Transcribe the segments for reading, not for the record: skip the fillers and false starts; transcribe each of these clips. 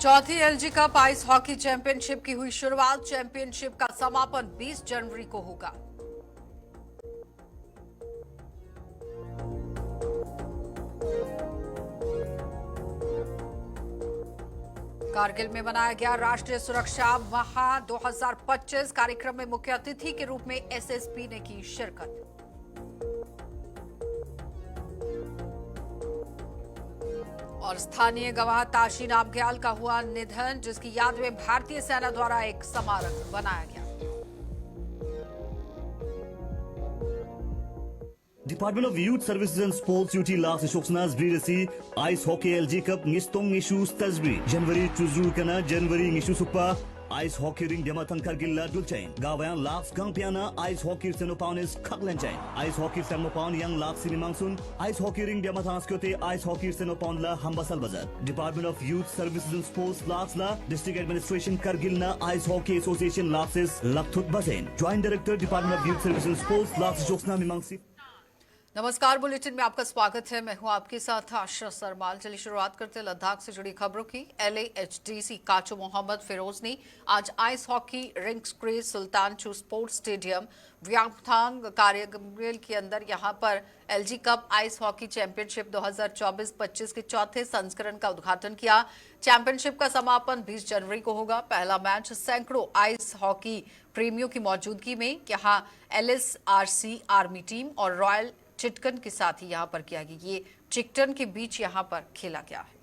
चौथी LG cup ice hockey championship की हुई शुरुआत। चैंपियनशिप का समापन 20 जनवरी को होगा। कारगिल में मनाया गया राष्ट्रीय सुरक्षा माह 2025। कार्यक्रम में मुख्य अतिथि के रूप में एसएसपी ने की शिरकत। और स्थानीय गवाह ताशी नामग्याल का हुआ निधन, जिसकी याद में भारतीय सेना द्वारा एक स्मारक बनाया गया। Department of Youth Services and Sports UT Lars Shoksnas Brirasi Ice Hockey LG Cup Ngistong Ngishu Stasbri January Tuzru Kana January Ngishu Supa Ice Hockey Ring Dematan Kargilla Dulchain Gawayan Lars Gampiana Ice Hockey Senopanis Kaklanchain Ice Hockey Senopan Young Lars Sinimangsun Ice Hockey Ring Dematan Skyote Ice Hockey Senopan La Hambasal Bazar Department of Youth Services and Sports Lars La District Administration Kargil Na Ice Hockey Association Larses Laktut Bazain Joint Director Department of Youth Services and Sports Lars Shoksna Mimangsi। नमस्कार, bulletin में आपका स्वागत है। मैं हूं आपके साथ आशा सरमाल। चलिए शुरुआत करते हैं लद्दाख से जुड़ी खबरों की। LAHDC काचो मोहम्मद फिरोज ने आज आइस हॉकी रिंक्स क्रेज सुल्तान चू स्पोर्ट्स स्टेडियम व्यांगथांग कार्यक्रम के अंदर यहां पर LG cup ice hockey championship 2024-25 के चौथे संस्करण का उद्घाटन किया। चैंपियनशिप का समापन 20 जनवरी को होगा। पहला मैच सैकड़ों आइस हॉकी प्रेमियों की मौजूदगी में यहां LSRC आर्मी टीम और रॉयल चिटकन के साथ ही यहां पर किया गया। ये चिकटन के बीच यहां पर खेला गया है।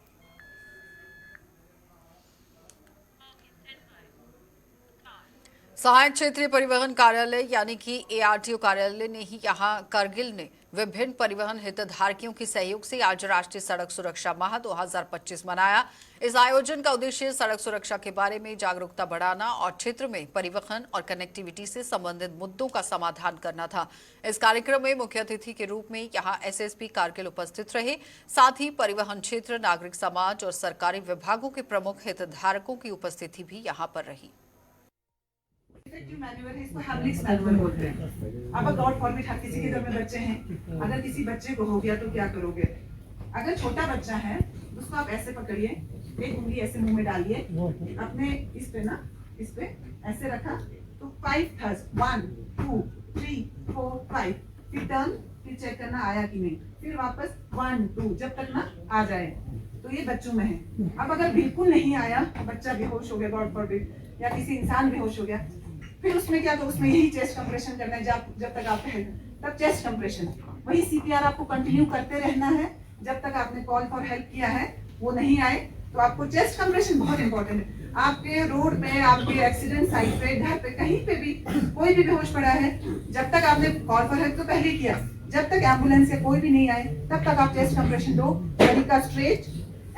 सहायक क्षेत्रीय परिवहन कार्यालय यानी कि ARTO कार्यालय ने ही यहां करगिल ने विभिन्न परिवहन हितधारकों के सहयोग से आज राष्ट्रीय सड़क सुरक्षा माह 2025 मनाया। इस आयोजन का उद्देश्य सड़क सुरक्षा के बारे में जागरूकता बढ़ाना और क्षेत्र में परिवहन और कनेक्टिविटी से संबंधित मुद्दों का समाधान करना था। इस कार्यक्रम में मुख्य अतिथि के रूप में यहां SSP कारगिल उपस्थित रहे। साथ ही परिवहन क्षेत्र, नागरिक समाज और सरकारी विभागों के प्रमुख हितधारकों की उपस्थिति भी यहां पर रही। मैनुअल है, इसको हैमलिक्स मैनुअल बोलते हैं। अब गॉड फॉरबिड हर किसी के घर में बच्चे हैं, अगर किसी बच्चे को हो गया तो क्या करोगे? अगर छोटा बच्चा है उसको आप ऐसे पकड़िए, एक उंगली ऐसे मुंह में डालिए, अपने इस पे ऐसे रखा तो 5 थर्स 1 2 3 4 5, फिर टर्न, फिर चेक करना आया कि नहीं, फिर वापस 1 2 जब तक ना आ जाए। तो ये बच्चों में है। अब अगर बिल्कुल नहीं आया, बच्चा बेहोश हो गया गॉड फॉरबिड, या किसी इंसान बेहोश हो गया, फिर उसमें क्या, तो उसमें यही चेस्ट कंप्रेशन करना है जब तक आप तब चेस्ट कंप्रेशन, वही CPR आपको कंटिन्यू करते रहना है जब तक आपने कॉल फॉर हेल्प किया है वो नहीं आए। तो आपको चेस्ट कंप्रेशन बहुत इंपॉर्टेंट है। आपके रोड पे, आपके एक्सीडेंट साइट पे, घर पे, कहीं पे भी कोई भी बेहोश पड़ा है, जब तक आपने कॉल फॉर हेल्प तो पहले किया, जब तक एम्बुलेंस या कोई भी नहीं आए तब तक आप चेस्ट कंप्रेशन दो। तरीका स्ट्रेट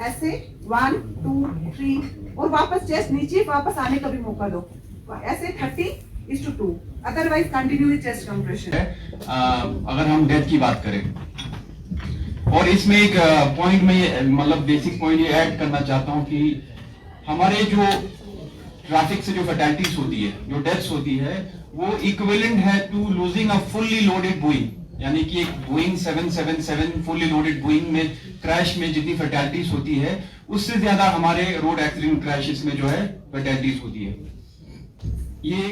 ऐसे 1 2 3 और वापस चेस्ट नीचे, वापस आने का भी मौका दो, ऐसे 30:2। Otherwise continue chest compression. अगर हम डेथ की बात करें, और इसमें एक पॉइंट में मतलब बेसिक पॉइंट ये ऐड करना चाहता हूं कि हमारे जो ट्रैफिक से जो फैटेलिटीज होती है, जो डेथ्स होती है, वो इक्विवेलेंट है to losing a fully loaded Boeing. यानी कि एक बोइंग 777 फुल्ली लोडेड बोइंग में क्रैश में जितनी फैटेलिटीज होती है, उससे ज्यादा हमारे रोड एक्सीडेंट क्रैशेस में जो है फैटेलिटीज होती है। ये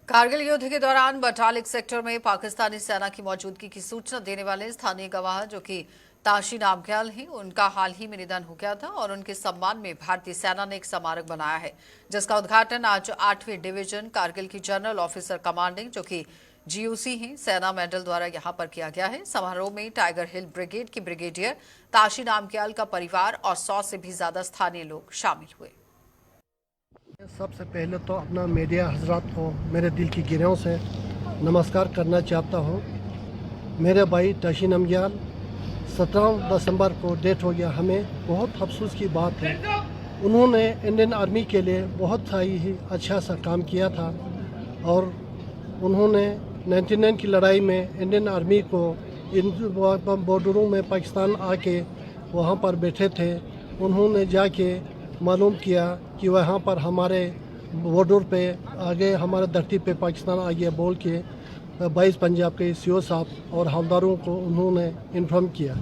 कारगिल युद्ध के दौरान बटालिक सेक्टर में पाकिस्तानी सेना की मौजूदगी की सूचना देने वाले स्थानीय गवाह जो कि ताशी नामग्याल हैं, उनका हाल ही में निधन हो गया था और उनके सम्मान में भारतीय सेना ने एक स्मारक बनाया है, जिसका उद्घाटन आज 8वीं डिवीजन कारगिल की जनरल ऑफिसर कमांडिंग जो कि GOC हैं सेना मेडल द्वारा यहां पर किया गया है। समारोह में टाइगर हिल ब्रिगेड के ब्रिगेडियर ताशी नामग्याल का परिवार और 100 से भी ज्यादा स्थानीय लोग शामिल हुए। सबसे पहले तो अपना मीडिया हजरात को मेरे दिल की गिरों से नमस्कार करना चाहता हूँ। मेरे भाई ताशी नामग्याल 17 दिसंबर को डेथ हो गया। हमें बहुत अफसोस की बात है। उन्होंने इंडियन आर्मी के लिए बहुत ही अच्छा सा काम किया था और उन्होंने 99 की लड़ाई में इंडियन आर्मी को इन बॉर्डरों में पाकिस्तान आके वहाँ पर बैठे थे। उन्होंने जाके मालूम किया कि वहाँ पर हमारे बॉर्डर पे आगे, हमारे धरती पे पाकिस्तान आ गया बोल के 22 पंजाब के CO साहब और हवलदारों को उन्होंने इन्फॉर्म किया।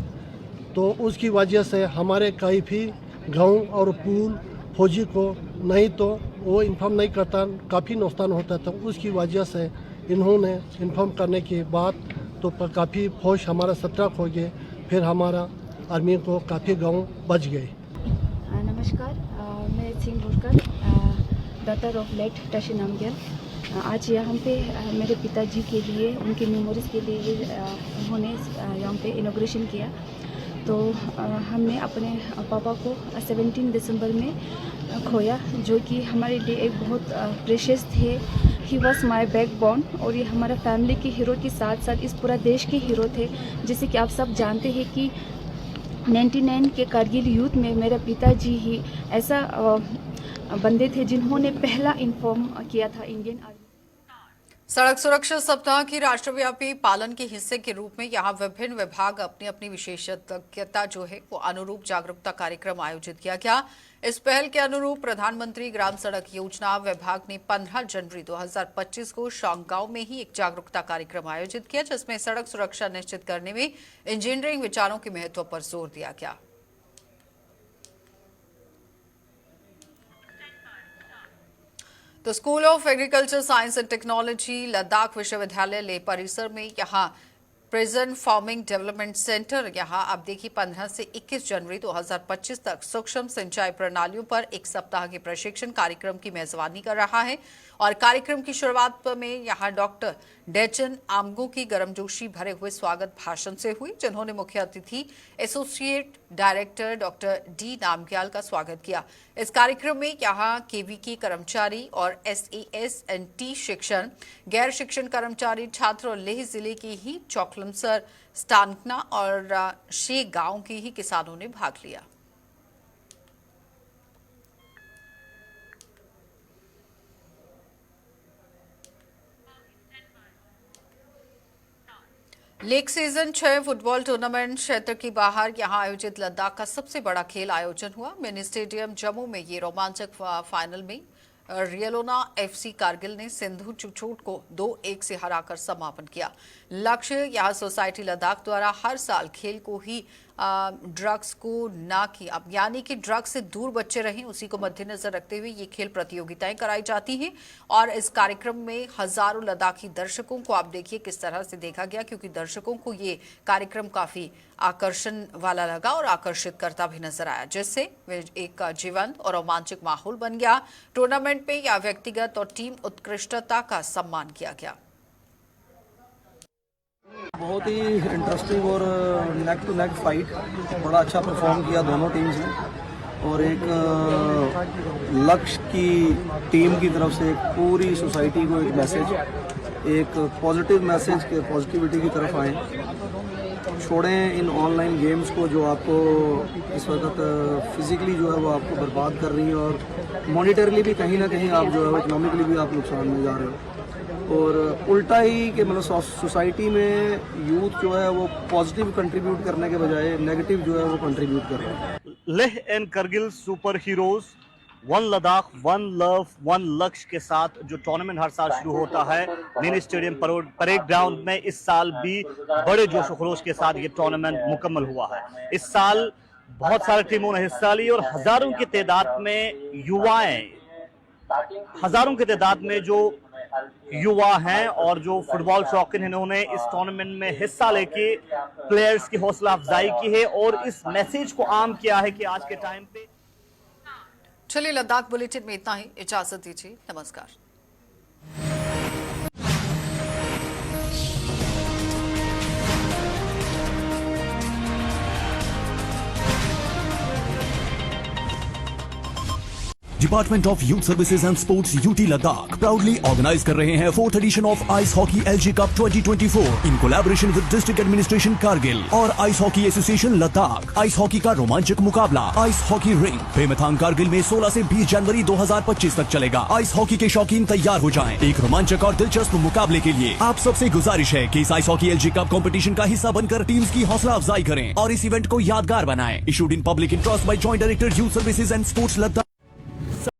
तो उसकी वजह से हमारे काफ़ी गांव और पूल फौजी को, नहीं तो वो इन्फॉर्म नहीं करता, काफ़ी नुकसान होता था। उसकी वजह से इन्होंने इन्फॉर्म करने के बाद तो काफ़ी फौज हमारा सतर्क हो गए, फिर हमारा आर्मी को काफ़ी गांव बच गए। नमस्कार, मैं Singh Burkar, daughter of late Tashi Namgyal. आज यहाँ पे मेरे पिताजी के लिए, उनके मेमोरीज़ के लिए उन्होंने यहाँ पे इनॉग्रेशन किया। तो हमने अपने पापा को 17 दिसंबर में खोया, जो कि हमारे लिए एक बहुत प्रेशियस थे। ही वॉज माई बैकबोन, और ये हमारा फैमिली के हीरो के साथ साथ इस पूरा देश के हीरो थे। जैसे कि आप सब जानते हैं कि 99 के कारगिल युद्ध में मेरे पिताजी ही ऐसा बंदे थे जिन्होंने पहला इन्फॉर्म किया था इंडियन आर्मी। सड़क सुरक्षा सप्ताह की राष्ट्रव्यापी पालन के हिस्से के रूप में यहाँ विभिन्न विभाग अपनी अपनी विशेषज्ञता जो है वो अनुरूप जागरूकता कार्यक्रम आयोजित किया गया। इस पहल के अनुरूप प्रधानमंत्री ग्राम सड़क योजना विभाग ने 15 जनवरी 2025 को शांगांव में ही एक जागरूकता कार्यक्रम आयोजित किया, जिसमें सड़क सुरक्षा निश्चित करने में इंजीनियरिंग विचारों के महत्व पर जोर दिया गया। तो school of agriculture science and technology Ladakh विश्वविद्यालय लेह परिसर में यहाँ प्रेजेंट फार्मिंग डेवलपमेंट सेंटर यहाँ अब देखिए 15 से 21 जनवरी 2025 तक सूक्ष्म सिंचाई प्रणालियों पर एक सप्ताह के प्रशिक्षण कार्यक्रम की मेजबानी कर रहा है। और कार्यक्रम की शुरुआत में यहाँ डॉक्टर डेचन आमगो की गर्मजोशी भरे हुए स्वागत भाषण से हुई, जिन्होंने मुख्य अतिथि associate director doctor D Namgyal का स्वागत किया। इस कार्यक्रम में यहाँ केवीके कर्मचारी और SASNT शिक्षण, गैर शिक्षण कर्मचारी, छात्र और लेह जिले के ही चौखलमसर, स्टानकना और शे गांव के ही किसानों ने भाग लिया। लीग सीजन 6 फुटबॉल टूर्नामेंट क्षेत्र के बाहर यहां आयोजित लद्दाख का सबसे बड़ा खेल आयोजन हुआ। मिनी स्टेडियम जम्मू में ये रोमांचक फाइनल में रियलोना FC कारगिल ने सिंधु चुचोट को 2-1 से हराकर समापन किया। लक्ष्य यहां सोसाइटी लद्दाख द्वारा हर साल खेल को ही ड्रग्स को ना कि अब यानी कि ड्रग्स से दूर बच्चे रहें, उसी को मद्देनजर रखते हुए ये खेल प्रतियोगिताएं कराई जाती हैं। और इस कार्यक्रम में हजारों लद्दाखी दर्शकों को आप देखिए किस तरह से देखा गया, क्योंकि दर्शकों को ये कार्यक्रम काफी आकर्षण वाला लगा और आकर्षित करता भी नजर आया, जिससे एक जीवंत और रोमांचक माहौल बन गया। टूर्नामेंट में या व्यक्तिगत और टीम उत्कृष्टता का सम्मान किया गया। बहुत ही इंटरेस्टिंग और नेक टू नेक फाइट, बड़ा अच्छा परफॉर्म किया दोनों टीम्स ने। और एक लक्ष्य की टीम की तरफ से एक पूरी सोसाइटी को एक मैसेज, एक पॉजिटिव मैसेज के पॉजिटिविटी की तरफ आए, छोड़ें इन ऑनलाइन गेम्स को जो आपको इस वक्त फिजिकली जो है वो आपको बर्बाद कर रही है, और मॉनिटरली भी कहीं ना कहीं आप जो है इकोनॉमिकली भी आप नुकसान में जा रहे हो। और उल्टा ही कि मतलब सोसाइटी में यूथ जो है वो पॉजिटिव कंट्रीब्यूट करने के बजाय नेगेटिव जो है वो कंट्रीब्यूट कर रहे हैं। Leh and Kargil super heroes, one Ladakh one love one लक्ष्य के साथ जो टूर्नामेंट हर साल शुरू होता है मिनी स्टेडियम परेड ग्राउंड में, इस साल भी बड़े जोश खरोश के साथ ये टूर्नामेंट मुकम्मल हुआ है। इस साल बहुत सारी टीमों ने हिस्सा ली और हजारों की तादाद में युवाएं, हजारों की तादाद में जो युवा हैं और जो फुटबॉल शौकीन हैं, इन्होंने इस टूर्नामेंट में हिस्सा लेके प्लेयर्स की हौसला अफजाई की है और इस मैसेज को आम किया है कि आज के टाइम पे। चलिए, लद्दाख बुलेटिन में इतना ही, इजाजत दीजिए, नमस्कार। Department of youth services and sports UT Ladakh proudly organise कर रहे हैं 4th edition of ice hockey LG cup 2024 in collaboration with district administration Kargil और ice hockey association Ladakh. Ice hockey का रोमांचक मुकाबला ice hockey rink Pemethang Kargil में 16 से 20 जनवरी 2025 तक चलेगा। आइस हॉकी के शौकीन तैयार हो जाएं। एक रोमांचक और दिलचस्प मुकाबले के लिए आप सबसे गुजारिश है कि इस ice hockey LG cup competition का हिस्सा बनकर टीम्स की हौसला अफजाई करें और इस इवेंट को यादगार बनाएं। Issued in public interest by joint director youth services and sports Ladakh.